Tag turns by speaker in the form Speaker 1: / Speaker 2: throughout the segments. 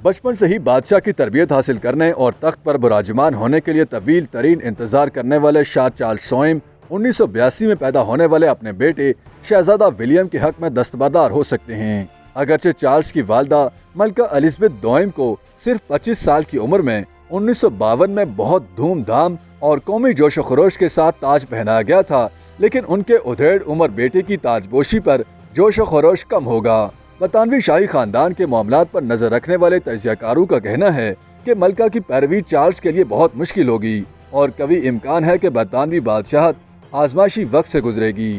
Speaker 1: बचपन से ही बादशाह की तरबियत हासिल करने और तख्त पर बुराजमान होने के लिए तवील तरीन इंतजार करने वाले शाह चार्ल्स सोइम 1982 में पैदा होने वाले अपने बेटे शहजादा विलियम के हक में दस्तबरदार हो सकते हैं। अगरचे चार्ल्स की वालदा मलका एलिजाबेथ दोइम को सिर्फ 25 साल की उम्र में 1952 में बहुत धूमधाम और कौमी जोश व खरोश के साथ ताज पहनाया गया था, लेकिन उनके उधेड़ उम्र बेटे की ताजपोशी पर जोश व खरोश कम होगा। बरतानवी शाही खानदान के मामलात पर नजर रखने वाले तजियाकारों का कहना है कि मलका की पैरवी चार्ल्स के लिए बहुत मुश्किल होगी और कभी इम्कान है कि बरतानवी बादशाहत आजमाइशी वक्त से गुजरेगी।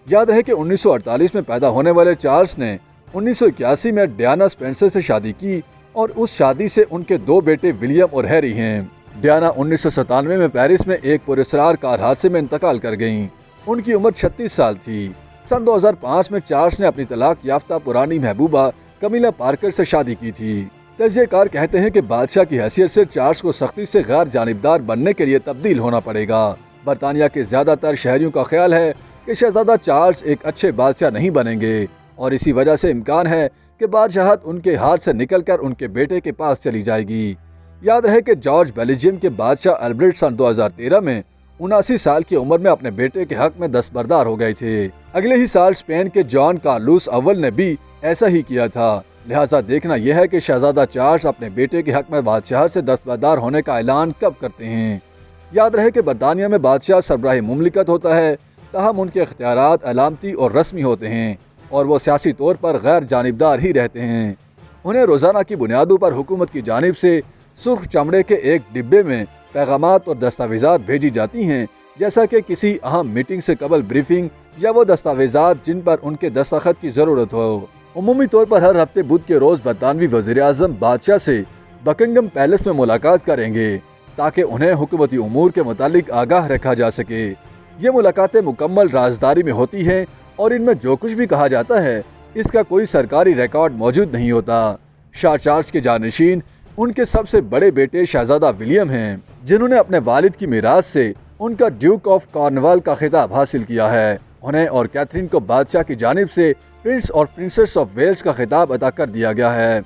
Speaker 1: याद रहे कि 1948 में पैदा होने वाले चार्ल्स ने 1981 में डियाना स्पेंसर से शादी की और उस शादी से उनके 2 बेटे विलियम और हैरी हैं। डियाना 1997 में पेरिस में एक पुरस्कार कार हादसे में इंतकाल कर गईं। उनकी उम्र 36 साल थी। सन 2005 में चार्ल्स ने अपनी तलाक याफ्ता पुरानी महबूबा कमीला पार्कर से शादी की थी। तजियाकार कहते हैं कि बादशाह की हैसियत से चार्ल्स को सख्ती से गैर जानिबदार बनने के लिए तब्दील होना पड़ेगा। बरतानिया के ज्यादातर शहरियों का ख्याल है कि शहजादा चार्ल्स एक अच्छे बादशाह नहीं बनेंगे और इसी वजह से इम्कान है कि बादशाहत उनके हाथ से निकलकर उनके बेटे के पास चली जाएगी। याद रहे कि जॉर्ज बेल्जियम के बादशाह अल्बर्ट सन 2013 में 79 साल की उम्र में अपने बेटे के हक में दस्तबरदार हो गए थे। अगले ही साल स्पेन के जॉन कार्लोस अव्वल ने भी ऐसा ही किया था। लिहाजा देखना यह है कि शहजादा चार्ल्स अपने बेटे के हक में बादशाह से दस्तबरदार होने का ऐलान कब करते हैं। याद रहे कि बरतानिया में बादशाह सरबराह मुमलिकत होता है, ताहम उनके इख्तियारात अलामती और रस्मी होते हैं और वो सियासी तौर पर गैर जानिबदार ही रहते हैं। उन्हें रोज़ाना की बुनियादों पर हुकूमत की जानिब से सुर्ख चमड़े के एक डिब्बे में पैगामात और दस्तावेजात भेजी जाती हैं, जैसा कि किसी अहम मीटिंग से कबल ब्रीफिंग या वो दस्तावेजात जिन पर उनके दस्तखत की ज़रूरत हो। उमूमी तौर पर हर हफ्ते बुध के रोज़ बरतानवी वज़ीर-ए-आज़म बादशाह से बकिंगम पैलेस में मुलाकात करेंगे ताकि उन्हें हुकूमती उमूर के मुतालिक आगाह रखा जा सके। ये मुलाकातें मुकम्मल राजदारी में होती हैं और इनमें जो कुछ भी कहा जाता है इसका कोई सरकारी रिकॉर्ड मौजूद नहीं होता। शाह चार्ल्स के जानशीन उनके सबसे बड़े बेटे शहजादा विलियम हैं, जिन्होंने अपने वालिद की मीरास से उनका ड्यूक ऑफ कॉर्नवाल का खिताब हासिल किया है। उन्हें और कैथरीन को बादशाह की जानिब से प्रिंस और प्रिंसेस ऑफ वेल्स का खिताब अता कर दिया गया है।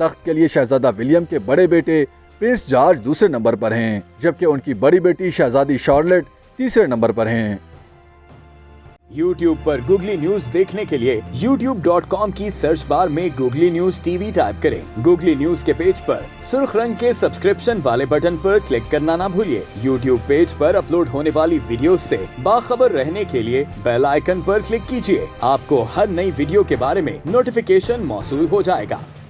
Speaker 1: तख्त के लिए शहजादा विलियम के बड़े बेटे प्रिंस जॉर्ज दूसरे नंबर पर हैं, जबकि उनकी बड़ी बेटी शहजादी शार्लेट तीसरे नंबर पर हैं।
Speaker 2: YouTube पर गूगली न्यूज देखने के लिए youtube.com की सर्च बार में गूगली न्यूज टीवी टाइप करें। गूगली न्यूज के पेज पर सुर्ख रंग के सब्सक्रिप्शन वाले बटन पर क्लिक करना ना भूलिए। YouTube पेज पर अपलोड होने वाली वीडियोस से बाखबर रहने के लिए बेल आइकन पर क्लिक कीजिए। आपको हर नई वीडियो के बारे में नोटिफिकेशन मौसूल हो जाएगा।